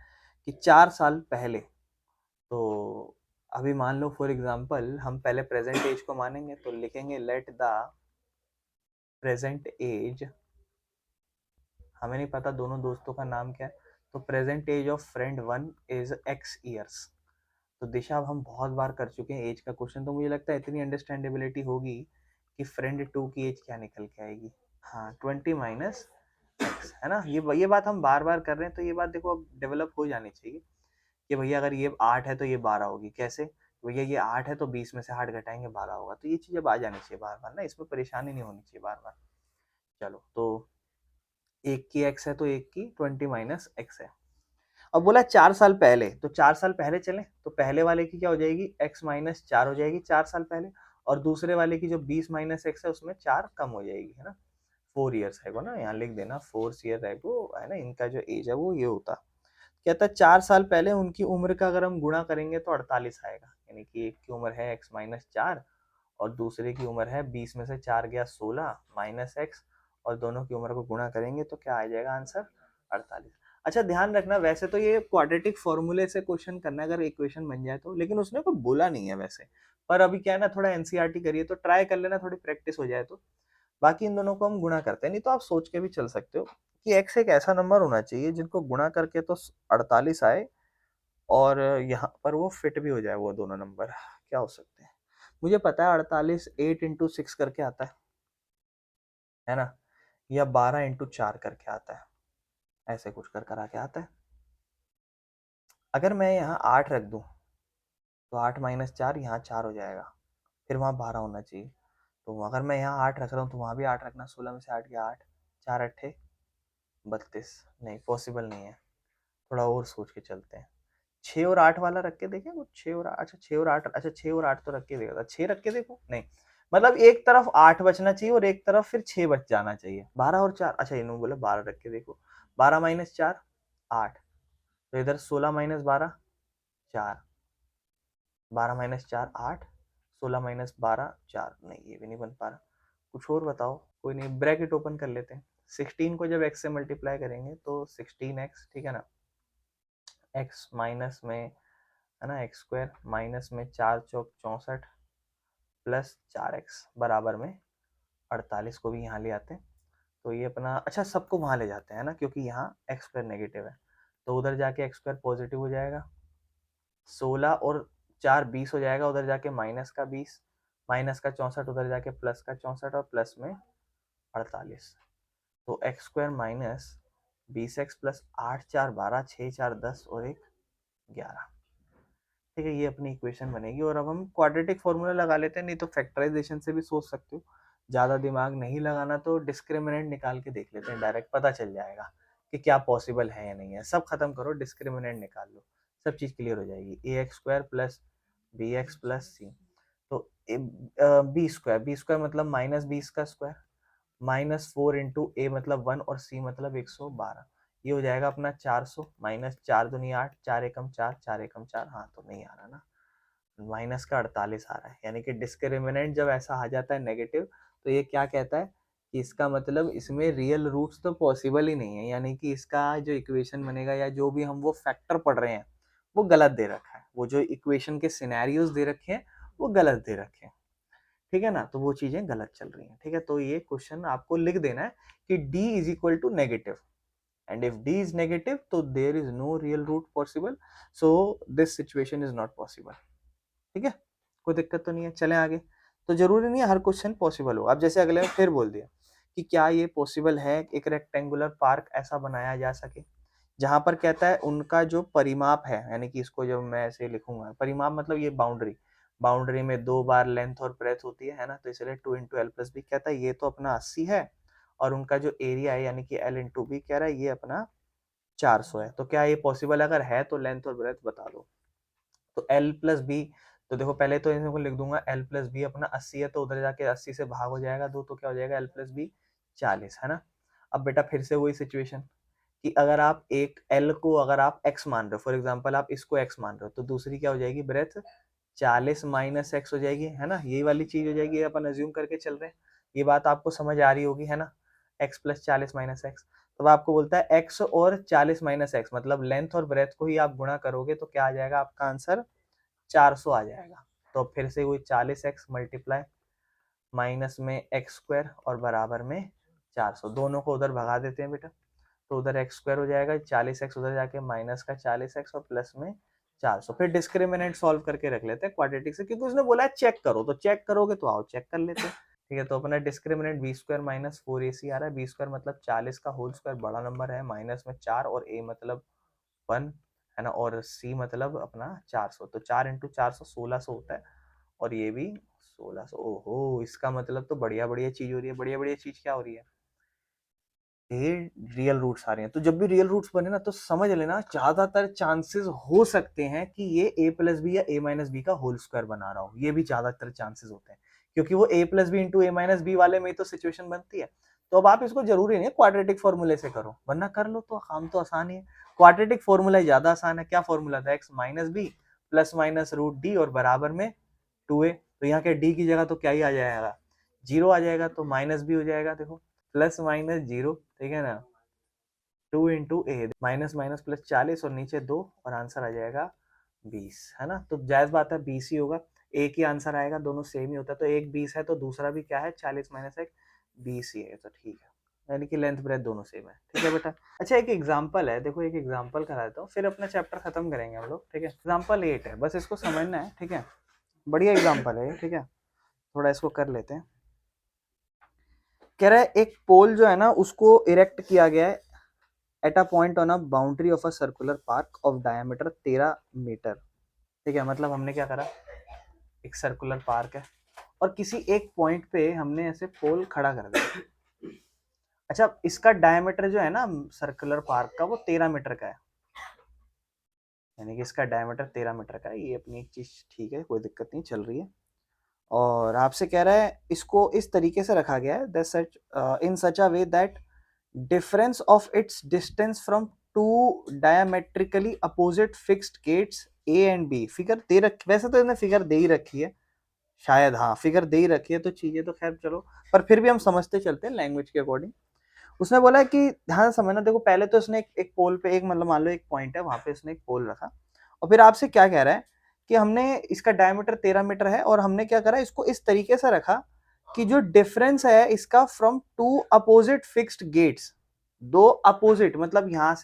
कि 4 साल पहले, तो अभी मान लो फॉर एग्जांपल हम पहले प्रेजेंट एज को मानेंगे, तो लिखेंगे लेट द प्रेजेंट एज, हमें नहीं पता दोनों दोस्तों का नाम क्या है, तो present age of friend 1 is x years. तो दिशा अब हम बहुत बार कर चुके हैं एज का क्वेश्चन, तो मुझे लगता है इतनी अंडरस्टैंडेबिलिटी होगी कि फ्रेंड 2 की एज क्या निकल के आएगी, हाँ 20 माइनस एक्स, है ना। ये बात हम बार बार कर रहे हैं, तो ये बात देखो अब डेवलप हो जानी चाहिए कि भैया अगर ये 8 है तो ये 12 होगी, कैसे भैया ये 8 है तो 20 में से 8 घटाएंगे 12 होगा। तो ये चीज़ अब आ जानी चाहिए बार बार ना, इसमें परेशानी नहीं होनी चाहिए बार बार। चलो, तो एक की एक्स है तो एक की 20 माइनस एक्स है। अब बोला 4 साल पहले, तो 4 साल पहले चलें, तो पहले वाले की क्या हो जाएगी, x माइनस 4 हो जाएगी 4 साल पहले, और दूसरे वाले की जो 20 माइनस एक्स है उसमें 4 कम हो जाएगी, है ना। 4 ईयर्स है वो ना, यहाँ लिख देना 4 ईयर है वो, है ना, इनका जो एज है वो ये होता। कहता है 4 साल पहले उनकी उम्र का अगर हम गुणा करेंगे तो 48 आएगा। यानी कि एक की उम्र है x माइनस 4 और दूसरे की उम्र है 20 में से 4 गया 16 माइनस एक्स, और दोनों की उम्र को गुणा करेंगे तो क्या आ जाएगा आंसर, 48। अच्छा ध्यान रखना, वैसे तो ये क्वाड्रेटिक फॉर्मूले से क्वेश्चन करना है अगर इक्वेशन बन जाए तो, लेकिन उसने कोई बोला नहीं है वैसे। पर अभी क्या है ना, थोड़ा एनसीईआरटी करिए तो ट्राई कर लेना, थोड़ी प्रैक्टिस हो जाए तो। बाकी इन दोनों को हम गुणा करते हैं, नहीं तो आप सोच के भी चल सकते हो कि x एक ऐसा नंबर होना चाहिए जिनको गुणा करके तो 48 आए, और यहाँ पर वो फिट भी हो जाए वो दोनों नंबर। क्या हो सकते हैं, मुझे पता है 48 8 इंटू 6 करके आता है ना, या 12 इंटू 4 करके आता है, ऐसे कुछ कर कर आके आता है। अगर मैं यहाँ 8 रख दूँ तो 8 माइनस 4 यहाँ 4 हो जाएगा, फिर वहाँ 12 होना चाहिए। तो अगर मैं यहाँ 8 रख रहा हूँ तो वहाँ भी 8 रखना, 16 में से 8 गया 8, 4 अट्ठे 32, नहीं पॉसिबल नहीं है। थोड़ा और सोच के चलते हैं, 6 और 8 वाला रख के देखें कुछ, 6 और 8, अच्छा 6 और 8, अच्छा 6 और 8 तो रख के देखा था, 6 रख के देखो, नहीं मतलब एक तरफ 8 बचना चाहिए और एक तरफ फिर 6 बच जाना चाहिए। 12 और 4, अच्छा इन्होंने बोला 12 रख के देखो, 12 माइनस 4 8, तो इधर 16 माइनस 12 4, 12 माइनस 4 8, 16 माइनस 12 4, नहीं ये भी नहीं बन पा रहा, कुछ और बताओ। कोई नहीं, ब्रैकेट ओपन कर लेते हैं। 16 को जब x से मल्टीप्लाई करेंगे तो 16x, ठीक है ना, x माइनस में है ना, एक्स स्क्वायर माइनस में 4 चौक 64 प्लस 4x बराबर में 48 को भी यहाँ ले आते हैं। तो ये अपना, अच्छा सबको वहाँ ले जाते हैं ना, क्योंकि यहाँ एक्स स्क्वायर नेगेटिव है, तो उधर जाके एक्स स्क्वायर पॉजिटिव हो जाएगा, 16 और 4 20 हो जाएगा, उधर जाके माइनस का 20, माइनस का 64 उधर जाके प्लस का 64 और प्लस में 48। तो x square minus 20x plus 8 4 12 6 4 10 और 1 11। ठीक है, ये अपनी इक्वेशन बनेगी। और अब हम क्वाड्रेटिक फॉर्मूला लगा लेते हैं, नहीं तो फैक्टराइजेशन से भी सोच सकते हो, ज़्यादा दिमाग नहीं लगाना तो डिस्क्रिमिनेंट निकाल के देख लेते हैं, डायरेक्ट पता चल जाएगा कि क्या पॉसिबल है या नहीं है। सब खत्म करो, डिस्क्रिमिनेंट निकाल लो, सब चीज़ क्लियर हो जाएगी। A X square plus B X plus C, तो बी स्क्वायर मतलब माइनस 20 का स्क्वायर, माइनस 4 इंटू ए मतलब 1 और सी मतलब 112, ये हो जाएगा अपना 400, माइनस 4 दूनी 8, 4 एकम 4, 4 एकम 4, हाँ तो नहीं आ रहा ना, माइनस का 48 आ रहा है। यानी कि डिस्क्रिमिनेंट जब ऐसा आ जाता है नेगेटिव, तो ये क्या कहता है कि इसका मतलब इसमें रियल रूट्स तो पॉसिबल ही नहीं है, यानी कि इसका जो इक्वेशन बनेगा या जो भी हम वो फैक्टर पढ़ रहे हैं वो गलत दे रखा है, वो जो इक्वेशन के सिनेरियोज दे रखे हैं वो गलत दे रखे हैं। ठीक है ना, तो वो चीजें गलत चल रही हैं। ठीक है, तो ये क्वेश्चन आपको लिख देना है कि d is equal to negative, and if d is negative तो there is no real root possible, so this situation is not possible. ठीक है, कोई दिक्कत तो नहीं है, चलें आगे। तो जरूरी नहीं है हर क्वेश्चन पॉसिबल हो। अब जैसे अगले में फिर बोल दिया कि क्या ये पॉसिबल है एक रेक्टेंगुलर पार्क ऐसा बनाया जा सके जहां पर कहता है उनका जो परिमाप है, यानी कि इसको जब मैं ऐसे लिखूंगा, परिमाप मतलब ये बाउंड्री, बाउंड्री में 2 बार लेंथ और ब्रेथ होती है ना, तो इसलिए 2 इंटू एल प्लस बी कहता है ये तो अपना 80 है, और उनका जो एरिया है यानी कि एल इंटू बी कह रहा है ये अपना 400 है। तो क्या ये पॉसिबल अगर है तो लेंथ और ब्रेथ बता दो। तो एल प्लस बी, तो देखो पहले तो इनको लिख दूंगा एल प्लस बी अपना 80 है, तो उधर जाके 80 से भाग हो जाएगा 2, तो क्या हो जाएगा एल प्लस बी 40, है ना। अब बेटा फिर से वही सिचुएशन कि अगर आप एक एल को अगर आप एक्स मान रहे हो, फॉर एग्जांपल आप इसको एक्स मान रहे हो, तो दूसरी क्या हो जाएगी ब्रेथ 40 माइनस एक्स हो जाएगी, है ना, यही वाली चीज हो जाएगी, अपन अज्यूम करके चल रहे हैं। ये बात आपको समझ आ रही होगी, है ना, एक्स प्लस 40 माइनस एक्स। तब आपको बोलता है एक्स और 40 माइनस एक्स मतलब लेंथ और ब्रेथ को ही आप गुणा करोगे तो क्या आ जाएगा आपका आंसर 400 आ जाएगा। तो फिर से वही 40x मल्टीप्लाई माइनस में एक्स स्क्वायर और बराबर में 400, दोनों को उधर भगा देते हैं बेटा, तो उधर एक्स स्क्वायर हो जाएगा, 40x उधर जाके माइनस का 40x और प्लस में 400। फिर डिस्क्रिमिनेंट सॉल्व करके रख लेते हैं क्वाड्रेटिक से, क्योंकि उसने बोला है चेक करो, तो चेक करोगे तो आओ चेक कर लेते हैं। ठीक है, तो अपना discriminant B square minus 4ac आ रहा है, बी स्क्वायर मतलब 40 का होल स्क्वायर बड़ा नंबर है, माइनस में 4 और a मतलब 1, है ना, और c मतलब अपना 400, तो 4 इंटू 400 1600 होता है, और ये भी 1600। ओहो, इसका मतलब तो बढ़िया बढ़िया चीज हो रही है। बढ़िया बढ़िया चीज क्या हो रही है, ये रियल रूट्स आ रहे हैं। तो जब भी रियल रूट्स बने ना तो समझ लेना ज्यादातर चांसेस हो सकते हैं कि ये a प्लस बी या a माइनस बी का होल स्क्वायर बना रहा हो, ये भी ज्यादातर चांसेस होते हैं, क्योंकि वो a plus B into A minus B वाले में तो सिचुएशन बनती है। तो अब आप इसको जरूरी नहीं है क्वाड्रेटिक फॉर्मूले से करो, वरना कर लो तो काम तो आसान ही है। क्वाड्रेटिक फॉर्मूला ज्यादा आसान है। क्या फॉर्मूला था, X minus B plus minus root D और बराबर में 2a। तो यहाँ के डी की जगह तो क्या ही आ जाएगा, जीरो आ जाएगा, तो माइनस भी हो जाएगा, देखो प्लस माइनस जीरो, ठीक है ना, 2 into A, minus minus plus 40 और नीचे 2 और आंसर आ जाएगा 20, है ना। तो जायज बात है 20 ही होगा, एक ही आंसर आएगा, दोनों सेम ही होता है, तो एक 20 है तो दूसरा भी क्या है 40 माइनस एक 20 ही है, तो ठीक है, यानी कि लेंथ ब्रेथ दोनों सेम है। ठीक है बेटा, अच्छा एक एग्जांपल है, देखो एक एग्जांपल करा देता हूँ फिर अपना चैप्टर खत्म करेंगे हम लोग। ठीक है, एग्जांपल 8 है, बस इसको समझना है। ठीक है, बढ़िया एग्जांपल है, ठीक है, थोड़ा इसको कर लेते हैं। कह रहा है एक पोल जो है ना उसको इरेक्ट किया गया है at a point on a boundary of a circular park of diameter 13 metre. ठीक है, मतलब हमने क्या करा, एक सर्कुलर पार्क है और किसी एक पॉइंट पे हमने ऐसे पोल खड़ा कर दिया। अच्छा, इसका डायमीटर जो है ना सर्कुलर पार्क का वो 13 मीटर का है, यानी कि इसका डायमीटर 13 मीटर का है। ये अपनी एक चीज ठीक है, कोई दिक्कत नहीं चल रही है। और आपसे कह रहा है इसको इस तरीके से रखा गया है in such a way that difference of its distance from two diametrically opposite fixed gates A and B। Figure दे रखी, वैसे तो इसने फिगर दे ही रखी है शायद, हाँ फिगर दे ही रखी है, तो चीजें तो खैर चलो, पर फिर भी हम समझते चलते हैं लैंग्वेज के अकॉर्डिंग। उसने बोला है कि ध्यान से समझना, देखो पहले तो इसने एक पोल पे एक मतलब मान लो एक पॉइंट है वहां पे इसने एक पोल रखा और फिर आपसे क्या कह रहा है कि हमने इसका डायमीटर 13 मीटर है और हमने क्या करा, इसको इस तरीके से रखा कि जो डिफरेंस है इसका from two opposite fixed gates, दो अपोजिट मतलब यहां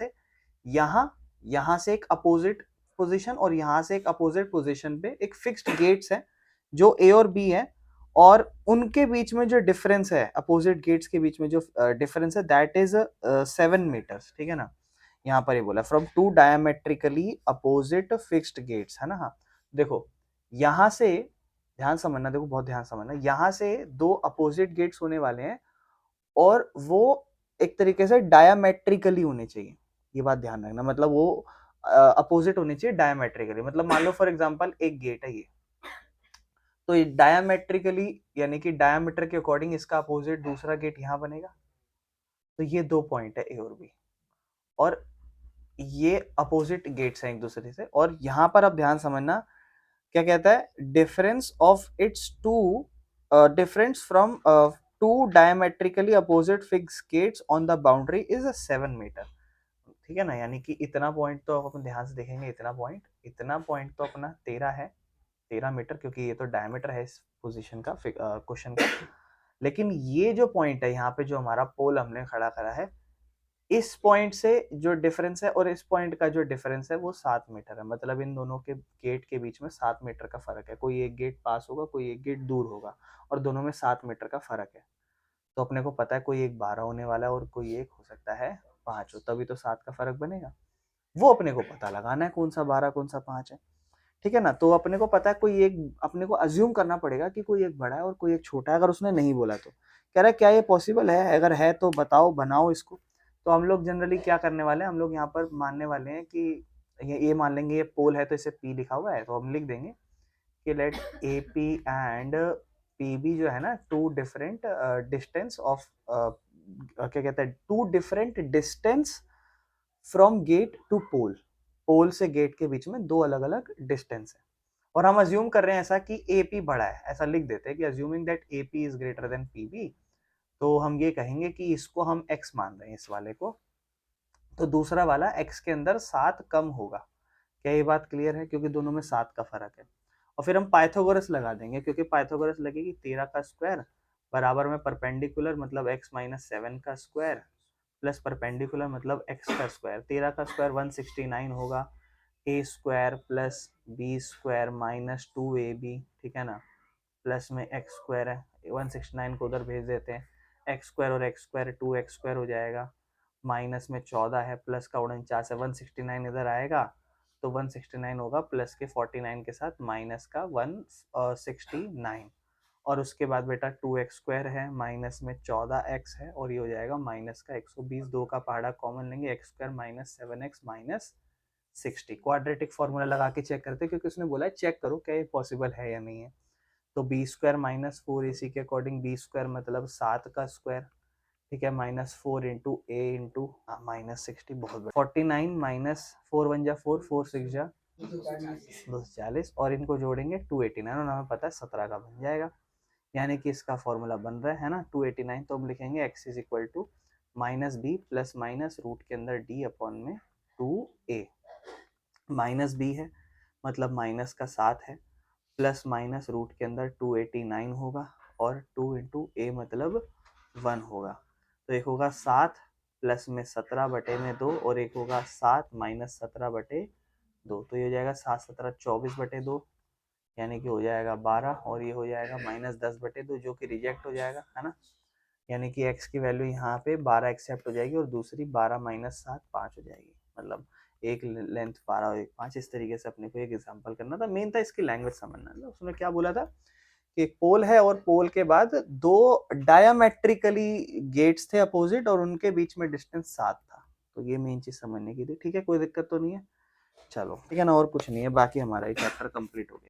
से एक अपोजिट पोजीशन और यहां से एक अपोजिट पोजीशन पे एक फिक्स्ड गेट्स है जो ए और बी है, और उनके बीच में जो डिफरेंस है, अपोजिट गेट्स के बीच में जो डिफरेंस है दैट इज 7 मीटर्स, ठीक है ना। यहाँ पर ये बोला from two diametrically opposite fixed gates, है ना। हाँ देखो यहां से ध्यान समझना, देखो बहुत ध्यान समझना, यहां से दो अपोजिट गेट्स होने वाले हैं और वो एक तरीके से डायमेट्रिकली होने चाहिए, ये बात ध्यान रखना, मतलब वो अपोजिट होने चाहिए डायमेट्रिकली। मतलब मान लो फॉर एग्जांपल एक गेट है ये, तो ये डायमेट्रिकली यानी कि डायमीटर के अकॉर्डिंग इसका अपोजिट दूसरा गेट यहां बनेगा। तो ये दो पॉइंट है ए और बी, और ये अपोजिट गेट्स हैं एक दूसरे से, और यहां पर अब ध्यान समझना क्या कहता है, difference of its two difference from two diametrically opposite fix gates on the boundary is 7 metre, ठीक है ना। यानी कि इतना पॉइंट तो अपन ध्यान से देखेंगे, इतना पॉइंट तो अपना 13 है, 13 मीटर, क्योंकि ये तो डायमीटर है इस पोजीशन का क्वेश्चन का। लेकिन ये जो पॉइंट है यहाँ पे जो हमारा पोल हमने खड़ा करा है, इस पॉइंट से जो डिफरेंस है और इस पॉइंट का जो डिफरेंस है वो 7 मीटर है। मतलब इन दोनों के गेट के बीच में 7 मीटर का फर्क है, कोई एक गेट पास होगा कोई एक गेट दूर होगा, और दोनों में 7 मीटर का फर्क है। तो अपने को पता है कोई एक 12 होने वाला है और कोई एक हो सकता है 5 हो, तभी तो 7 का फर्क बनेगा। वो अपने को पता लगाना है कौन सा 12 कौन सा 5 है, ठीक है ना। तो अपने को पता है कोई एक, अपने को अज्यूम करना पड़ेगा कि कोई एक बड़ा है और कोई एक छोटा है। अगर उसने नहीं बोला तो कह रहा है क्या ये पॉसिबल है, अगर है तो बताओ, बनाओ इसको। तो हम लोग जनरली क्या करने वाले हैं, हम लोग यहाँ पर मानने वाले हैं कि ये मान लेंगे ये पोल है तो इसे पी लिखा हुआ है, तो हम लिख देंगे कि let A P and P B जो है ना, टू डिफरेंट डिस्टेंस ऑफ क्या कहते हैं, two different distance from gate to pole, pole से गेट के बीच में दो अलग अलग डिस्टेंस है। और हम अज्यूम कर रहे हैं ऐसा कि ए पी बड़ा है, ऐसा लिख देते हैं कि assuming that A P is greater than P B, तो हम ये कहेंगे कि इसको हम x मान रहे हैं इस वाले को, तो दूसरा वाला x के अंदर 7 कम होगा। क्या ये बात क्लियर है, क्योंकि दोनों में 7 का फर्क है। और फिर हम पाइथागोरस लगा देंगे, क्योंकि पाइथागोरस लगेगी 13 का स्क्वायर बराबर में परपेंडिकुलर मतलब x माइनस 7 का स्क्वायर प्लस परपेंडिकुलर मतलब x का स्क्वायर। 13 का स्क्वायर 169 होगा, a square plus B square minus 2ab, ठीक है ना, प्लस में एक्स स्क्वायर है, 169 को उधर भेज देते हैं, एक्स स्क्वायर और एक्स स्क्वायर 2x स्क्वायर हो जाएगा, माइनस में 14 है, प्लस का 49 है, 169 इधर आएगा तो 169 होगा, प्लस के 49 के साथ माइनस का 169, और उसके बाद बेटा 2x स्क्वायर है, माइनस में 14x है, और ये हो जाएगा माइनस का 120, दो का पहाड़ा कॉमन लेंगे, x square minus 7x minus 60। Quadratic formula लगा के चेक करते हैं, क्योंकि उसने बोला है चेक करो क्या ये पॉसिबल है या नहीं है। तो बी स्क्वायर माइनस 4 इसी के अकॉर्डिंग बी स्क्वायर मतलब 7 का स्क्वायर, ठीक है, माइनस 4 इंटू ए इंटू माइनस 60, बहुत 49 माइनस 4 वन जा 4, 4 6 जा 240, और इनको जोड़ेंगे 289 और हमें पता है 17 का बन जाएगा। यानी कि इसका फॉर्मूला बन रहा है ना 289, तो हम लिखेंगे x is equal to minus B plus minus root के अंदर d अपॉन में 2a, माइनस बी है मतलब माइनस का 7 है, प्लस माइनस रूट के अंदर 289 होगा, और 2 इंटू ए मतलब 1 होगा। तो एक होगा 7 प्लस में 17 बटे में 2, और एक होगा 7 माइनस 17 बटे 2, तो ये हो जाएगा 7 17 24 बटे 2, यानी कि हो जाएगा 12, और ये हो जाएगा माइनस 10 बटे 2 जो कि रिजेक्ट हो जाएगा, है ना। यानी कि x की वैल्यू यहाँ पे 12 एक्सेप्ट हो जाएगी और दूसरी 12 माइनस 7 5 हो जाएगी। मतलब एक लेंथ 12 और एक 5, इस तरीके से अपने को एक एग्जांपल करना था। मेन था इसकी लैंग्वेज समझना। मतलब उसने क्या बोला था कि एक पोल है और पोल के बाद दो डायमेट्रिकली गेट्स थे अपोजिट और उनके बीच में डिस्टेंस 7 था। तो ये मेन चीज समझने की थी। ठीक है, कोई दिक्कत तो नहीं है। चलो ठीक है ना, और कुछ नहीं है, बाकी हमारा ये चैप्टर कंप्लीट हो गया।